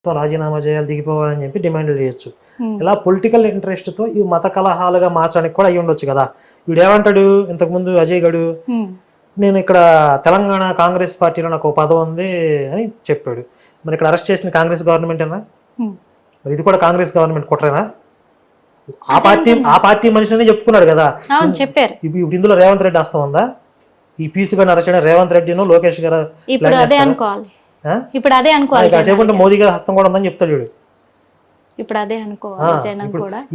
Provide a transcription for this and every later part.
రాజీనామా చేయాలి, దిగిపోవాలని చెప్పి డిమాండ్లు చేయొచ్చు. ఇలా పొలిటికల్ ఇంట్రెస్ట్తో ఈ మత కలహాలుగా మార్చడానికి కూడా అయ్యి ఉండొచ్చు కదా. వీడు ఏమంటాడు, ఇంతకుముందు అజయ్ గడు నేను ఇక్కడ తెలంగాణ కాంగ్రెస్ పార్టీలో నాకు ఒక పదవి ఉంది అని చెప్పాడు. మరి ఇక్కడ అరెస్ట్ చేసింది కాంగ్రెస్ గవర్నమెంట్ అన్నా, మరి ఇది కూడా కాంగ్రెస్ గవర్నమెంట్ కుట్రేనా? ఆ పార్టీ మనిషిని చెప్పుకున్నాడు కదా. చెప్పారు. ఇప్పుడు ఇందులో రేవంత్ రెడ్డి హస్తం ఉందా? ఈ పీసీ గారిని అరెస్ట్ చేయడం రేవంత్ రెడ్డిను లోకేష్ గారు కాసేపు మోదీ గారి హస్తం కూడా ఉందని చెప్తాడు వీడు.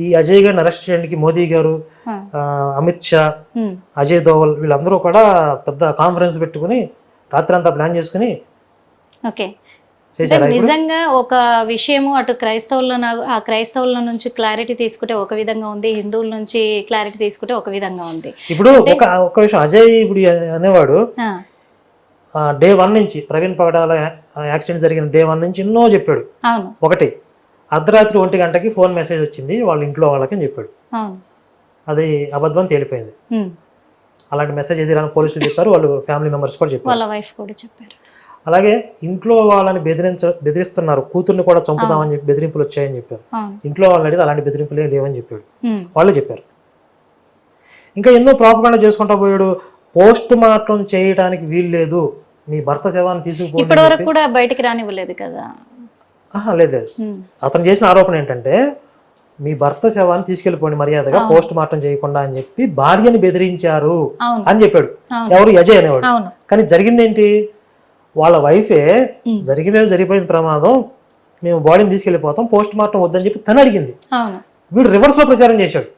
ఈ అజయ్ గారిని అరెస్ట్ చేయడానికి మోదీ గారు, అమిత్ షా, అజయ్ దోవల్ వీళ్ళందరూ కూడా పెద్ద కాన్ఫరెన్స్ పెట్టుకుని రాత్రి అంతా ప్లాన్ చేసుకుని నిజంగా ఒక విషయము అటు క్రైస్తవుల నుంచి క్లారిటీ తీసుకుంటే ఒక విధంగా ఉంది, హిందువుల నుంచి క్లారిటీ తీసుకుంటే ఒక విధంగా ఉంది. ఇప్పుడు ఒక విషయం అజయ్ ఇప్పుడు అనేవాడు డే 1 నుంచి ప్రవీణ్ పగడాల యాక్సిడెంట్ జరిగిన డే 1 నుంచి ఎన్నో చెప్పాడు. ఒకటి అర్ధరాత్రి 1 గంటకి ఫోన్ మెసేజ్ వచ్చింది వాళ్ళ ఇంట్లో వాళ్ళకి అని చెప్పాడు. అది అబద్ధం తేలిపోయింది. అలాంటి మెసేజ్ ఏది రాని పోలీసులు చెప్పారు, వాళ్ళు ఫ్యామిలీ మెంబర్స్ కూడా చెప్పారు. అలాగే ఇంట్లో వాళ్ళని బెదిరిస్తున్నారు, కూతుర్ని కూడా చంపుదామని చెప్పి బెదిరింపులు వచ్చాయని చెప్పారు. ఇంట్లో వాళ్ళని అడిగితే అలాంటి బెదిరింపులు ఏం లేవని చెప్పాడు, వాళ్ళే చెప్పారు. ఇంకా ఎన్నో ప్రాపగాండా చేసుకుంటా పోయాడు. పోస్ట్ మార్టం చేయడానికి వీలు లేదు, మీ భర్త శవాన్ని తీసుకుపోయి బయటికి రానివ్వలేదు కదా. లేదు, అతను చేసిన ఆరోపణ ఏంటంటే మీ భర్త శవాన్ని తీసుకెళ్లిపోండి మర్యాదగా, పోస్ట్ మార్టం చేయకుండా అని చెప్పి భార్యని బెదిరించారు అని చెప్పాడు. ఎవరు? అజయ్ అనేవాడు. కానీ జరిగిందేంటి, వాళ్ళ వైఫే జరిగిపోయిన ప్రమాదం, మేము బాడీని తీసుకెళ్లిపోతాం, పోస్ట్ మార్టం వద్దని చెప్పి తను అడిగింది. వీడు రివర్స్ లో ప్రచారం చేశాడు.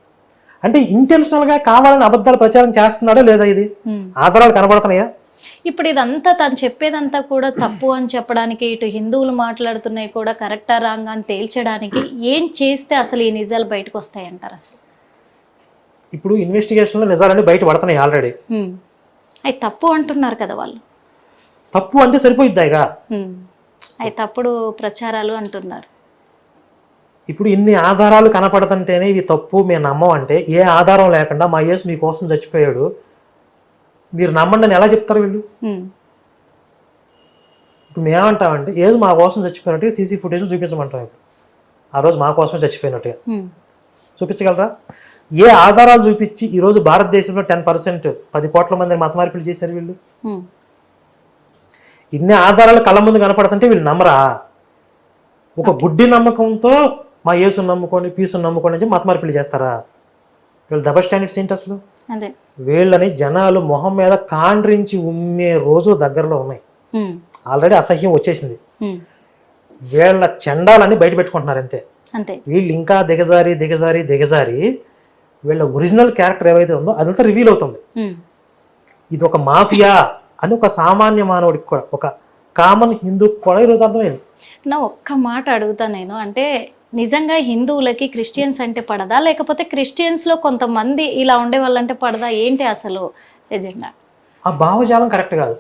అంటే ఇంటెన్షనల్ గా కావాలని అబద్ధాలు ప్రచారం చేస్తున్నాడా లేదా? ఇది ఆధారాలు కనబడుతున్నాయా? ఇప్పుడు ఇదంతా తను చెప్పేదంతా కూడా తప్పు అని చెప్పడానికి, ఇటు హిందువులు మాట్లాడుతున్నాయి కూడా కరెక్టా రాంగ్ అని తేల్చడానికి ఏం చేస్తే అసలు ఈ నిజాలు బయటకు వస్తాయంటారు? అసలు ఇప్పుడు ఇన్వెస్టిగేషన్ లో నిజాలన్నీ బయట పడుతున్నాయి ఆల్రెడీ. అవి తప్పు అంటున్నారు కదా వాళ్ళు. తప్పు అంటే సరిపోయిద్దాయిగా, అవి తప్పుడు ప్రచారాలు అంటున్నారు. ఇప్పుడు ఇన్ని ఆధారాలు కనపడుతుంటేనే ఇవి తప్పు మేము నమ్మం అంటే, ఏ ఆధారం లేకుండా మా యేసు మీకోసం చచ్చిపోయాడు మీరు నమ్మండి అని ఎలా చెప్తారు వీళ్ళు? ఇప్పుడు మేమంటామంటే ఏదో మా కోసం చచ్చిపోయినట్టుగా సీసీ ఫుటేజ్ చూపించమంటాం. ఇప్పుడు ఆ రోజు మా కోసం చచ్చిపోయినట్టుగా చూపించగలరా? ఏ ఆధారాలు చూపించి ఈరోజు భారతదేశంలో 10% 10 కోట్ల మంది మత మార్పిడి చేశారు వీళ్ళు? ఇన్ని ఆధారాలు కళ్ళ ముందు కనపడుతుంటే వీళ్ళు నమ్మరా? ఒక గుడ్డి నమ్మకంతో మా యేసుని నమ్ముకొని పీసుని నమ్ముకొని అని మత మార్పిడి చేస్తారా? వీళ్ళు డబల్ స్టాండర్డ్స్ ఏంటి అసలు? వీళ్ళని జనాలు మొహం మీద కాండ్రించి ఉమ్మే రోజు దగ్గరలో ఉన్నాయి. ఆల్రెడీ అసహ్యం వచ్చేసింది. వీళ్ళ చండాలని బయట పెట్టుకుంటున్నారు అంతే. వీళ్ళు ఇంకా దిగజారి వీళ్ళ ఒరిజినల్ క్యారెక్టర్ ఏవైతే ఉందో అదంతా రివీల్ అవుతుంది. ఇది ఒక మాఫియా అని ఒక సామాన్య మానవుడికి కూడా, ఒక కామన్ హిందూకి కూడా ఈరోజు అర్థమైంది. నా ఒక్క మాట అడుగుతా నేను, అంటే నిజంగా హిందువులకి క్రిస్టియన్స్ అంటే పడదా, లేకపోతే క్రిస్టియన్స్ లో కొంతమంది ఇలా ఉండే వాళ్ళంటే పడదా? ఏంటి అసలు ఎజెండా? ఆ భావజాలం కరెక్ట్ కాదు.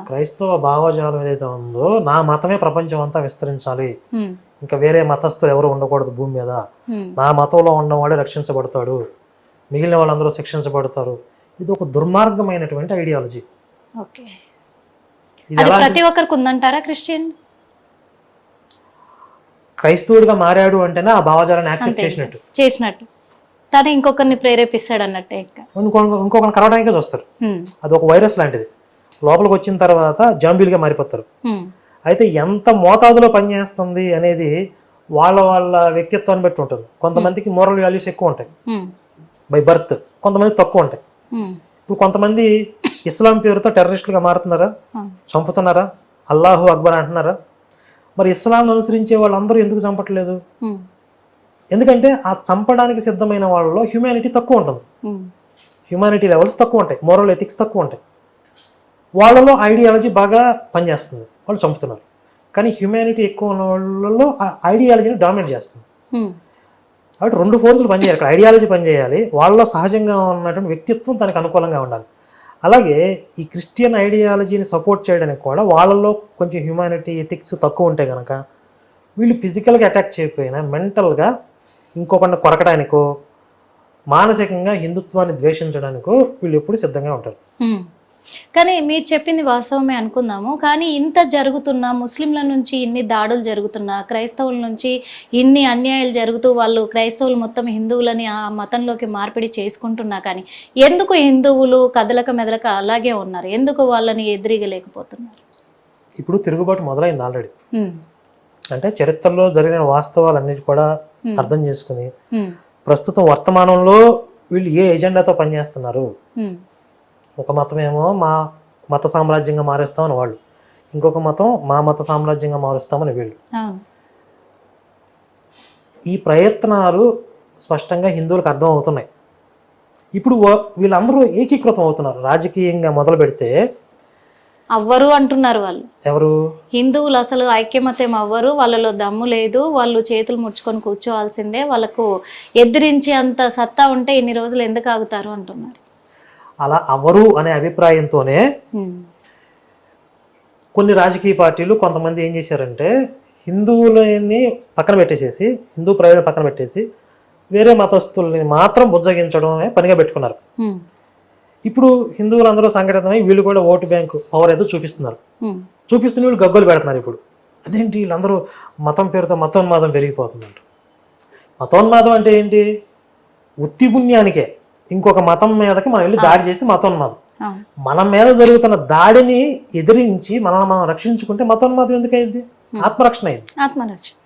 క్రైస్తవ భావజాలం ఏదైతే ఉందో, నా మతమే ప్రపంచం అంతా విస్తరించాలి, ఇంకా వేరే మతస్థులు ఎవరు ఉండకూడదు భూమి మీద, నా మతంలో ఉన్నవాడే రక్షించబడతాడు, మిగిలిన వాళ్ళందరూ శిక్షించబడతారు, ఇది ఒక దుర్మార్గమైనటువంటి ఐడియాలజీ. ప్రతి ఒక్కరికి ఉందంటారా? క్రైస్తవుడిగా మారాడు అంటేనే ఆ భావజాలాన్ని యాక్సెప్ట్ చేసినట్టు తను ఇంకొకరిని ప్రేరేపిస్తాడు అన్నట్టే, ఇంకొకరిని కలవడానికే చూస్తారు. అది ఒక వైరస్ లాంటిది, లోపలికి వచ్చిన తర్వాత జాంబీలుగా మారిపోతారు. అయితే ఎంత మోతాదులో పనిచేస్తుంది అనేది వాళ్ళ వ్యక్తిత్వాన్ని బట్టి ఉంటుంది. కొంతమందికి మోరల్ వాల్యూస్ ఎక్కువ ఉంటాయి బై బర్త్, కొంతమంది తక్కువ ఉంటాయి. ఇప్పుడు కొంతమంది ఇస్లాం పేరుతో టెర్రరిస్టులుగా మారుతున్నారా, చంపుతున్నారా, అల్లాహు అక్బర్ అంటున్నారా? మరి ఇస్లాం అనుసరించే వాళ్ళందరూ ఎందుకు చంపట్లేదు? ఎందుకంటే ఆ చంపడానికి సిద్ధమైన వాళ్ళలో హ్యూమానిటీ తక్కువ ఉంటుంది, హ్యూమానిటీ లెవెల్స్ తక్కువ ఉంటాయి, మోరల్ ఎథిక్స్ తక్కువ ఉంటాయి. వాళ్ళలో ఐడియాలజీ బాగా పనిచేస్తుంది, వాళ్ళు చంపుతున్నారు. కానీ హ్యూమానిటీ ఎక్కువ ఉన్న వాళ్ళలో ఆ ఐడియాలజీని డామినేట్ చేస్తుంది. కాబట్టి 2 ఫోర్సులు పనిచేయాలి. ఇక్కడ ఐడియాలజీ పనిచేయాలి, వాళ్ళలో సహజంగా ఉన్నటువంటి వ్యక్తిత్వం తనకు అనుకూలంగా ఉండాలి. అలాగే ఈ క్రిస్టియన్ ఐడియాలజీని సపోర్ట్ చేయడానికి కూడా వాళ్ళలో కొంచెం హ్యూమానిటీ ఎథిక్స్ తక్కువ ఉంటే కనుక వీళ్ళు ఫిజికల్గా అటాక్ చేయకపోయినా మెంటల్గా ఇంకొకరిని కొరకడానికో మానసికంగా హిందుత్వాన్ని ద్వేషించడానికో వీళ్ళు ఎప్పుడు సిద్ధంగా ఉంటారు. కానీ మీరు చెప్పింది వాస్తవమే అనుకుందాము. కానీ ఇంత జరుగుతున్నా, ముస్లింల నుంచి ఇన్ని దాడులు జరుగుతున్నా, క్రైస్తవుల నుంచి ఇన్ని అన్యాయాలు జరుగుతూ వాళ్ళు క్రైస్తవులు మొత్తం హిందువులని ఆ మతంలోకి మార్పిడి చేసుకుంటున్నా కానీ ఎందుకు హిందువులు కదలక మెదలక అలాగే ఉన్నారు? ఎందుకు వాళ్ళని ఎదిరిగలేకపోతున్నారు? ఇప్పుడు తిరుగుబాటు మొదలైంది ఆల్రెడీ. అంటే చరిత్రలో జరిగిన వాస్తవాలన్నిటి కూడా అర్థం చేసుకుని ప్రస్తుతం వర్తమానంలో వీళ్ళు ఏ ఎజెండాతో పనిచేస్తున్నారు. ఒక మతం ఏమో మా మత సామ్రాజ్యంగా మారేస్తామని వాళ్ళు, ఇంకొక మతం మా మత సామ్రాజ్యంగా మారుస్తామని వీళ్ళు. ఈ ప్రయత్నాలు స్పష్టంగా హిందువులకు అర్థం అవుతున్నాయి. ఇప్పుడు వీళ్ళందరూ ఏకీకృతం అవుతున్నారు. రాజకీయంగా మొదలు పెడితే అవ్వరు అంటున్నారు వాళ్ళు. ఎవరు? హిందువులు అసలు ఐక్యమత్యం అవ్వరు, వాళ్ళలో దమ్ము లేదు, వాళ్ళు చేతులు ముడుచుకొని కూర్చోవాల్సిందే, వాళ్ళకు ఎదిరించే అంత సత్తా ఉంటే ఇన్ని రోజులు ఎందుకు ఆగుతారు అంటున్నారు. అలా అవ్వరు అనే అభిప్రాయంతోనే కొన్ని రాజకీయ పార్టీలు కొంతమంది ఏం చేశారంటే హిందువులని పక్కన పెట్టేసేసి, హిందూ ప్రజలను పక్కన పెట్టేసి వేరే మతస్థుల్ని మాత్రం బుజ్జగించడమే పనిగా పెట్టుకున్నారు. ఇప్పుడు హిందువులందరూ సంఘటితమై వీళ్ళు కూడా ఓటు బ్యాంకు పవర్ ఏదో చూపిస్తున్నారు. చూపిస్తున్న వీళ్ళు గగ్గోలు పెడుతున్నారు. ఇప్పుడు అదేంటి వీళ్ళందరూ మతం పేరుతో మతోన్మాదం పెరిగిపోతుందంట. మతోన్మాదం అంటే ఏంటి? ఉత్తి పుణ్యానికే ఇంకొక మతం మీదకి మనం వెళ్ళి దాడి చేస్తే మతోన్మాదం. మన మీద జరుగుతున్న దాడిని ఎదిరించి మనల్ని మనం రక్షించుకుంటే మతోన్మాదం ఎందుకైంది? ఆత్మరక్షణ అయింది. ఆత్మరక్షణ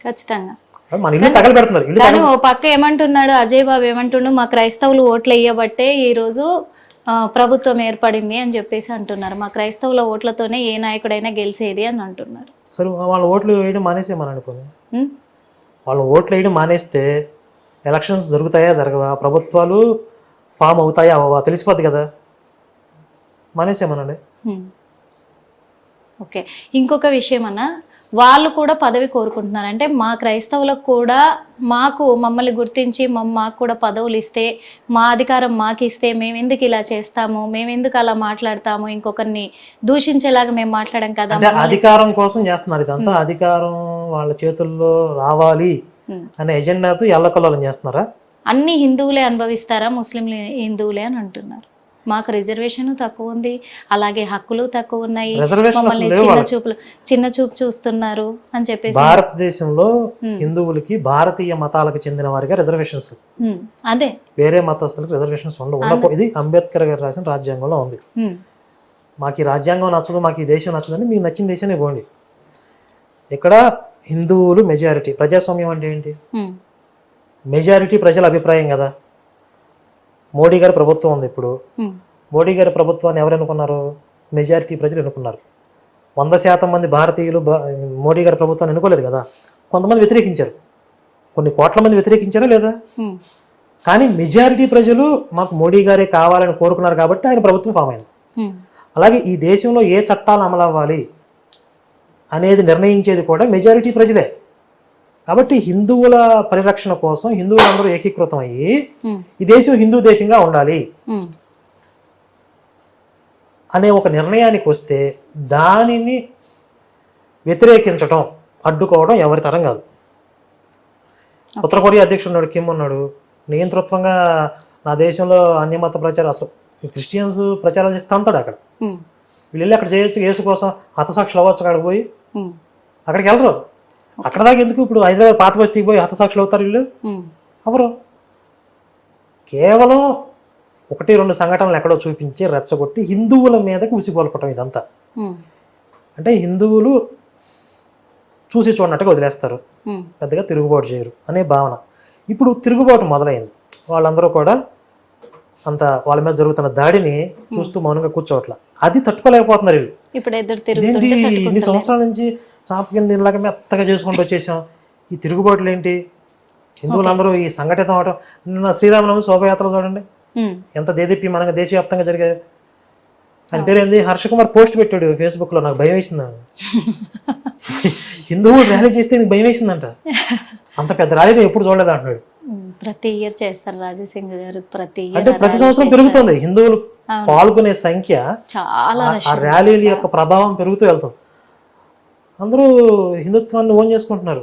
ఖచ్చితంగా. మన ఇల్లు తగలబెడుతున్నారు. కానీ ఓ పక్క ఏమంటున్నాడు అజయ్ బాబు, ఏమంటున్నాడు, మా క్రైస్తవులు ఓట్లు వేయబట్టే ఈ రోజు ప్రభుత్వం ఏర్పడింది అని చెప్పేసి అంటున్నారు. మా క్రైస్తవుల ఓట్లతోనే ఏ నాయకుడైనా గెలిచేది అని అంటున్నారు. సరే వాళ్ళ ఓట్లు వేయడం మానేసేమని అనుకోని, వాళ్ళు ఓట్లు వేయడం మానేస్తే ఎలక్షన్స్ జరుగుతాయా జరగవా, ప్రభుత్వాలు ఫామ్ అవుతాయా అవ్వవా తెలిసిపోద్ది కదా. మానేసేమనండి. ఓకే, ఇంకొక విషయం అన్న, వాళ్ళు కూడా పదవి కోరుకుంటున్నారు. అంటే మా క్రైస్తవులకు కూడా మమ్మల్ని గుర్తించి మాకు కూడా పదవులు ఇస్తే, మా అధికారం మాకు ఇస్తే మేము ఎందుకు ఇలా చేస్తాము, మేము ఎందుకు అలా మాట్లాడతాము, ఇంకొకరిని దూషించేలాగా మేము మాట్లాడాం కదా. అధికారం కోసం చేస్తున్నారు ఇదంతా. అధికారం వాళ్ళ చేతుల్లో రావాలి అనే ఎజెండాతో ఎల్లకల్లోలం చేస్తున్నారా? అన్ని హిందువులే అనుభవిస్తారా, ముస్లింలు హిందువులే అని అంటున్నారు. మాకు రిజర్వేషన్ తక్కువ ఉంది, అలాగే హక్కులు తక్కువ ఉన్నాయి, మమ్మల్ని చిన్న చూపు చూస్తున్నారు అని చెప్పేసి. భారతదేశంలో హిందువులకి భారతీయ మతాలకు చెందిన వారిగా రిజర్వేషన్స్, అదే వేరే మతస్థులకు రిజర్వేషన్స్ ఉండవు. ఇది అంబేద్కర్ గారు రాసిన రాజ్యాంగంలో ఉంది. మాకు ఈ రాజ్యాంగం నచ్చదు, మాకు ఈ దేశం నచ్చదని మీకు నచ్చిన దేశాన్ని పోండి. ఇక్కడ హిందువులు మెజారిటీ. ప్రజాస్వామ్యం అంటే ఏంటి? మెజారిటీ ప్రజల అభిప్రాయం కదా. మోడీ గారి ప్రభుత్వం ఉంది. ఇప్పుడు మోడీ గారి ప్రభుత్వాన్ని ఎవరు ఎన్నుకున్నారు? మెజారిటీ ప్రజలు ఎన్నుకున్నారు. 100% మంది భారతీయులు మోడీ గారి ప్రభుత్వాన్ని ఎన్నుకోలేదు కదా. కొంతమంది వ్యతిరేకించారు, కొన్ని కోట్ల మంది వ్యతిరేకించారా లేదా? కానీ మెజారిటీ ప్రజలు మాకు మోడీ గారే కావాలని కోరుకున్నారు కాబట్టి ఆయన ప్రభుత్వం ఫామ్ అయింది. అలాగే ఈ దేశంలో ఏ చట్టాలు అమలు అవ్వాలి అనేది నిర్ణయించేది కూడా మెజారిటీ ప్రజలే. కాబట్టి హిందువుల పరిరక్షణ కోసం హిందువులందరూ ఏకీకృతం అయ్యి ఈ దేశం హిందూ దేశంగా ఉండాలి అనే ఒక నిర్ణయానికి వస్తే దానిని వ్యతిరేకించటం, అడ్డుకోవడం ఎవరి తరం కాదు. ఉత్తర కొరియా అధ్యక్షుడు కిమ్ ఉన్నాడు, నియంతృత్వంగా నా దేశంలో అన్యమత ప్రచారం, అసలు క్రిస్టియన్స్ ప్రచారాలు చేస్తే అంతాడు అక్కడ. వీళ్ళు వెళ్ళి అక్కడ చేయొచ్చు, యేసు కోసం హతసాక్షులు అవ్వచ్చు. అక్కడికి పోయి అక్కడికి వెళ్ళరు. అక్కడ దాకా ఎందుకు? ఇప్పుడు హైదరాబాద్ పాత బస్తీకి పోయి హతసాక్షులు అవుతారు వీళ్ళు? అవరు. కేవలం 1-2 సంఘటనలు ఎక్కడో చూపించి రెచ్చగొట్టి హిందువుల మీదకి ఉసిగొల్పటం ఇదంతా. అంటే హిందువులు చూసి చూడనట్టుగా వదిలేస్తారు, పెద్దగా తిరుగుబాటు చేయరు అనే భావన. ఇప్పుడు తిరుగుబాటు మొదలైంది. వాళ్ళందరూ కూడా అంత వాళ్ళ మీద జరుగుతున్న దాడిని చూస్తూ మౌనంగా కూర్చోవట్ల. అది తట్టుకోలేకపోతున్నారు వీళ్ళు. ఏంటి ఇన్ని సంవత్సరాల నుంచి చాప కింద ఇలాగ మెత్తగా చేసుకుంటూ వచ్చేసాం, ఈ తిరుగుబాటులు ఏంటి? హిందువులందరూ ఈ సంఘటితం అవటం. నిన్న శ్రీరామనవమి శోభయాత్ర చూడండి ఎంత దేదీప్యమానంగా దేశవ్యాప్తంగా జరిగాయి. ఆయన పేరు ఏంది, హర్ష కుమార్ పోస్ట్ పెట్టాడు ఫేస్బుక్ లో. నాకు భయం వేసింది. హిందువులు ర్యాలీ చేస్తే నీకు భయం వేసిందంట. అంత పెద్ద ర్యాలీ నేను ఎప్పుడు చూడలేదు అంటున్నాడు. ప్రతి ఇయర్ చేస్తారు రాజసింగ్ గారు, ప్రతి సంవత్సరం పెరుగుతుంది హిందువులు పాల్గొనే సంఖ్య, చాలా ఆ ర్యాలీల యొక్క ప్రభావం పెరుగుతూ వెళ్తుంది. అందరూ హిందుత్వాన్ని ఓన్ చేసుకుంటున్నారు.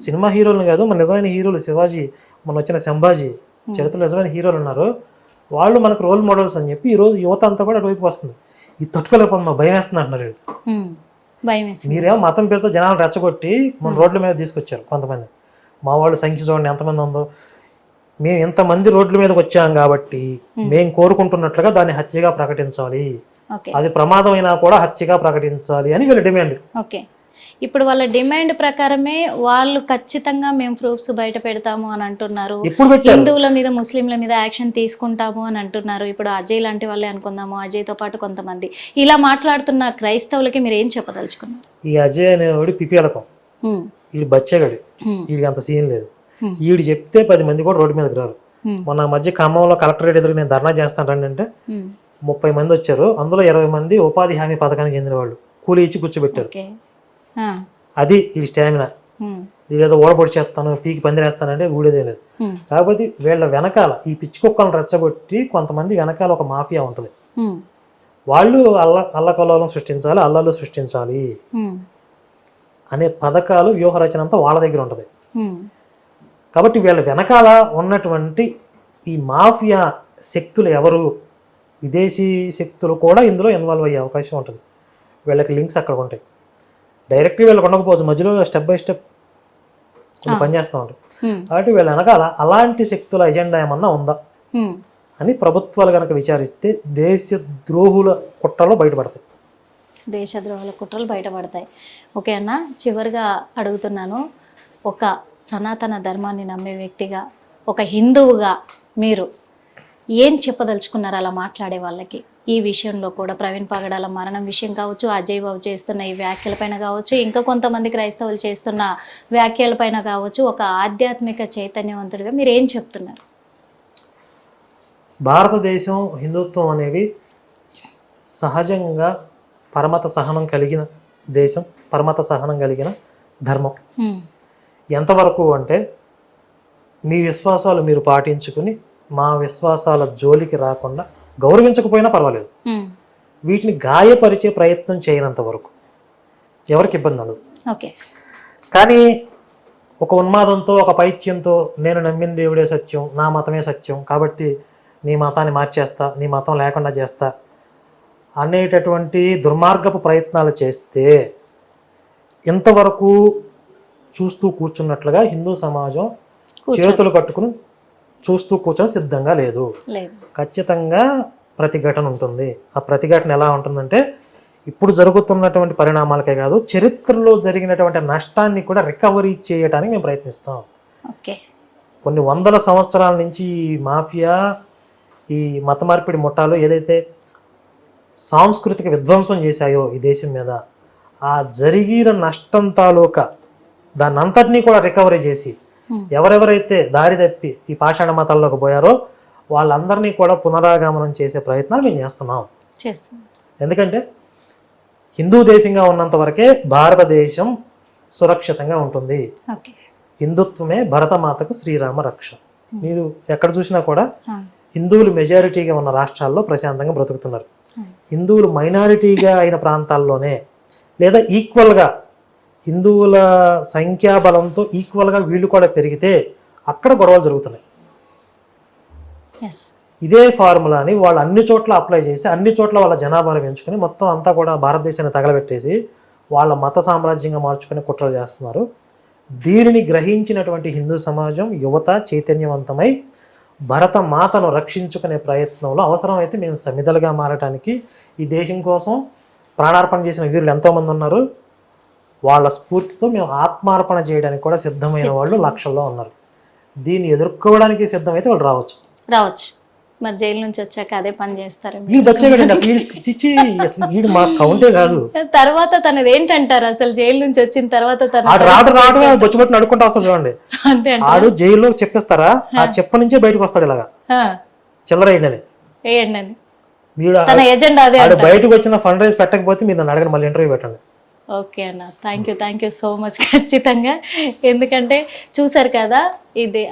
సినిమా హీరోలు కాదు, మన నిజమైన హీరోలు శివాజీ, మన వచ్చిన సంభాజీ, చరిత్రలో నిజమైన హీరోలు ఉన్నారు. వాళ్ళు మనకు రోల్ మోడల్స్ అని చెప్పి ఈరోజు యువత అంతా కూడా అటువైపు వస్తుంది. ఇది తట్టుకోలేకపోతుంది, మా భయం వేస్తుంది అంటున్నారు వీళ్ళు. భయం వేస్తుంది. మీరేమో మతం పేరుతో జనాలు రెచ్చగొట్టి మన రోడ్ల మీద తీసుకొచ్చారు కొంతమంది. మా వాళ్ళు సంఖ్య చూడండి ఎంతమంది ఉందో. మేము ఇంతమంది రోడ్ల మీదకి వచ్చాం కాబట్టి మేము కోరుకుంటున్నట్లుగా దాన్ని హత్యగా ప్రకటించాలి, అది ప్రమాదం అయినా కూడా హత్యగా ప్రకటించాలి అని వీళ్ళ డిమాండ్. ఓకే, ఇప్పుడు వాళ్ళ డిమాండ్ ప్రకారమే వాళ్ళు ఖచ్చితంగా మేము ప్రూఫ్స్ బయట పెడతాము అని అంటున్నారు. హిందువుల మీద ముస్లింల మీద యాక్షన్ తీసుకుంటాము అని అంటున్నారు. ఇప్పుడు అజయ్ లాంటి వాళ్ళే అనుకుందాము, అజయ్ తో పాటు కొంతమంది ఇలా మాట్లాడుతున్న క్రైస్తవులకి మీరు ఏం చెప్పదలుచుకున్నారు? ఈ అజయ్ అనేవాడు పిపిఎలకం, వీడు బచ్చేగాడు, వీడికి అంత సీన్ లేదు. వీడు చెప్తే 10 మంది కూడా రోడ్డు మీదకి రారు. మొన్న మధ్య ఖమ్మంలో కలెక్టరేట్ ఎదురు నేను ధర్నా చేస్తానంటే 30 మంది వచ్చారు. అందులో 20 మంది ఉపాధి హామీ పథకానికి చెందిన వాళ్ళు, కూలీ ఇచ్చి కూర్చోబెట్టారు. అది వీడి స్టామినా. వీడేదో ఓడబొడి చేస్తాను, పీకి పందిరేస్తానంటే ఊడేదే లేదు. కాకపోతే వీళ్ళ వెనకాల ఈ పిచ్చి కుక్కలను రెచ్చగొట్టి కొంతమంది వెనకాల ఒక మాఫియా ఉంటుంది. వాళ్ళు అల్లకల్లోలం సృష్టించాలి, అల్లలు సృష్టించాలి అనే పథకాలు, వ్యూహ రచన అంతా వాళ్ళ దగ్గర ఉంటుంది. కాబట్టి వీళ్ళ వెనకాల ఉన్నటువంటి ఈ మాఫియా శక్తులు ఎవరు, విదేశీ శక్తులు కూడా ఇందులో ఇన్వాల్వ్ అయ్యే అవకాశం ఉంటుంది. వీళ్ళకి లింక్స్ అక్కడ ఉంటాయి. డైరెక్ట్గా వీళ్ళకి ఉండకపోవచ్చు, మధ్యలో స్టెప్ బై స్టెప్ పనిచేస్తూ ఉంటాయి. కాబట్టి వీళ్ళ వెనకాల అలాంటి శక్తుల ఎజెండా ఏమన్నా ఉందా అని ప్రభుత్వాలు కనుక విచారిస్తే దేశద్రోహుల కుట్రలో బయటపడతాయి. దేశద్రోహుల కుట్రలు బయటపడతాయి. ఓకే అన్న, చివరిగా అడుగుతున్నాను, ఒక సనాతన ధర్మాన్ని నమ్మే వ్యక్తిగా, ఒక హిందువుగా మీరు ఏం చెప్పదలుచుకున్నారు అలా మాట్లాడే వాళ్ళకి? ఈ విషయంలో కూడా ప్రవీణ్ పగడాల మరణం విషయం కావచ్చు, అజయ్ బాబు చేస్తున్న ఈ వ్యాఖ్యలపైన కావచ్చు, ఇంకా కొంతమంది క్రైస్తవులు చేస్తున్న వ్యాఖ్యలపైన కావచ్చు, ఒక ఆధ్యాత్మిక చైతన్యవంతుడిగా మీరు ఏం చెప్తున్నారు? భారతదేశం, హిందుత్వం అనేవి సహజంగా పరమత సహనం కలిగిన దేశం, పరమత సహనం కలిగిన ధర్మం. ఎంతవరకు అంటే మీ విశ్వాసాలు మీరు పాటించుకుని మా విశ్వాసాల జోలికి రాకుండా గౌరవించకపోయినా పర్వాలేదు, వీటిని గాయపరిచే ప్రయత్నం చేయనంత వరకు ఎవరికి ఇబ్బంది ఉండదు. కానీ ఒక ఉన్మాదంతో, ఒక పైత్యంతో నేను నమ్మిన దేవుడే సత్యం, నా మతమే సత్యం కాబట్టి నీ మతాన్ని మార్చేస్తా, నీ మతం లేకుండా చేస్తా అనేటటువంటి దుర్మార్గపు ప్రయత్నాలు చేస్తే ఇంతవరకు చూస్తూ కూర్చున్నట్లుగా హిందూ సమాజం చేతులు కట్టుకుని చూస్తూ కూర్చొని సిద్ధంగా లేదు. ఖచ్చితంగా ప్రతిఘటన ఉంటుంది. ఆ ప్రతిఘటన ఎలా ఉంటుందంటే ఇప్పుడు జరుగుతున్నటువంటి పరిణామాలకే కాదు, చరిత్రలో జరిగినటువంటి నష్టాన్ని కూడా రికవరీ చేయడానికి మేము ప్రయత్నిస్తాం. కొన్ని వందల సంవత్సరాల నుంచి ఈ మాఫియా, ఈ మత మార్పిడి ముఠాలు ఏదైతే సాంస్కృతిక విధ్వంసం చేశాయో ఈ దేశం మీద, ఆ జరిగిన నష్టం తాలూకా దాన్ని అంతటినీ కూడా రికవరీ చేసి ఎవరెవరైతే దారి తప్పి ఈ పాషాణ మతాల్లోకి పోయారో వాళ్ళందరినీ కూడా పునరాగమనం చేసే ప్రయత్నాలు మేము చేస్తున్నాం. ఎందుకంటే హిందూ దేశంగా ఉన్నంత వరకే భారతదేశం సురక్షితంగా ఉంటుంది. హిందుత్వమే భరతమాతకు శ్రీరామ రక్ష. మీరు ఎక్కడ చూసినా కూడా హిందువులు మెజారిటీగా ఉన్న రాష్ట్రాల్లో ప్రశాంతంగా బ్రతుకుతున్నారు. హిందువులు మైనారిటీగా అయిన ప్రాంతాల్లోనే, లేదా ఈక్వల్గా హిందువుల సంఖ్యాబలంతో ఈక్వల్గా వీళ్ళు కూడా పెరిగితే అక్కడ గొడవలు జరుగుతున్నాయి. ఇదే ఫార్ములాని వాళ్ళు అన్ని చోట్ల అప్లై చేసి అన్ని చోట్ల వాళ్ళ జనాభాను పెంచుకొని మొత్తం అంతా కూడా భారతదేశాన్ని తగలబెట్టేసి వాళ్ళ మత సామ్రాజ్యంగా మార్చుకుని కుట్రలు చేస్తున్నారు. దీనిని గ్రహించినటువంటి హిందూ సమాజం, యువత చైతన్యవంతమై భరత మాతను రక్షించుకునే ప్రయత్నంలో అవసరమైతే మేము సమిధలుగా మారటానికి, ఈ దేశం కోసం ప్రాణార్పణ చేసిన వీరులు ఎంతోమంది ఉన్నారు. వాళ్ళ స్ఫూర్తితో మేము ఆత్మార్పణ చేయడానికి కూడా సిద్ధమైన వాళ్ళు లక్షల్లో ఉన్నారు. దీన్ని ఎదుర్కోవడానికి సిద్ధమైతే వాళ్ళు రావచ్చు. మరి జైలు నుంచి వచ్చాక అదే పని చేస్తారు. మా కౌంటే కాదు. తర్వాత తనది ఏంటంటారు అసలు? జైలు నుంచి వచ్చిన తర్వాత బొచ్చుబట్టి నడుకుంటా వస్తాడు చూడండి. ఆడు జైల్లో చెప్పేస్తారా, ఆ చెప్ప నుంచే బయటకు వస్తాడు ఇలాగా చిల్లర వేయండి అని. మీరు బయటకు వచ్చిన ఫండ్ రైజ్ పెట్టకపోతే మీరు నన్ను అడగండి, మళ్ళీ ఇంటర్వ్యూ పెట్టండి. ఓకే అన్న, థ్యాంక్ యూ సో మచ్. ఖచ్చితంగా, ఎందుకంటే చూసారు కదా, ఇది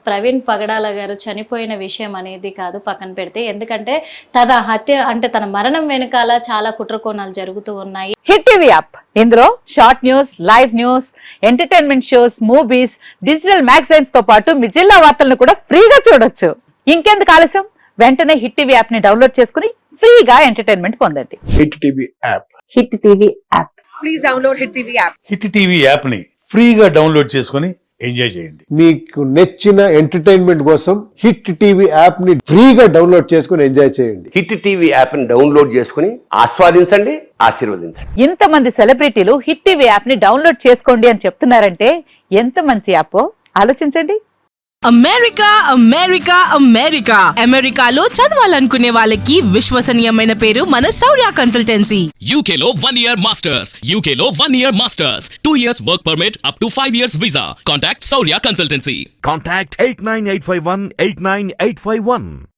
ప్రవీణ్ పగడాల గారు చనిపోయిన విషయం అనేది కాదు, పక్కన పెడితే, ఎందుకంటే తన హత్య అంటే తన మరణం వెనకాల చాలా కుట్రకోణాలు జరుగుతూ ఉన్నాయి. హిట్ టీవీ యాప్, ఇందులో short news, live news, entertainment shows, movies, digital magazines తో పాటు మీ జిల్లా వార్తలను కూడా ఫ్రీగా చూడొచ్చు. ఇంకెందుకు ఆలస్యం, వెంటనే హిట్ టీవీ యాప్ ని డౌన్లోడ్ చేసుకుని ఫ్రీగా ఎంటర్టైన్మెంట్ పొందండి. Hit TV app. Hit TV app. Please download Hit TV app. Hit TV యాప్ని ఫ్రీగా డౌన్లోడ్ చేసుకొని ఎంజాయ్ చేయండి. మీకు నచ్చిన ఎంటర్టైన్మెంట్ కోసం హిట్ టీవీ యాప్ ని ఫ్రీగా డౌన్లోడ్ చేసుకుని ఎంజాయ్ చేయండి. హిట్ టీవీ యాప్ని డౌన్లోడ్ చేసుకుని ఆస్వాదించండి, ఆశీర్వదించండి. ఇంతమంది సెలబ్రిటీలు హిట్ టీవీ యాప్ ని డౌన్లోడ్ చేసుకోండి అని చెప్తున్నారంటే ఎంత మంచి యాప్ ఆలోచించండి. అమెరికా అమెరికా అమెరికా అమెరికాలో చదవాలనుకునే వాళ్ళకి విశ్వసనీయమైన పేరు మన శౌర్య consultancy. UK Law 1 Year Masters. UK Law 1 Year Masters. 2 years work permit up to 5 years visa. Contact Saurya Consultancy. Contact 89851 89851.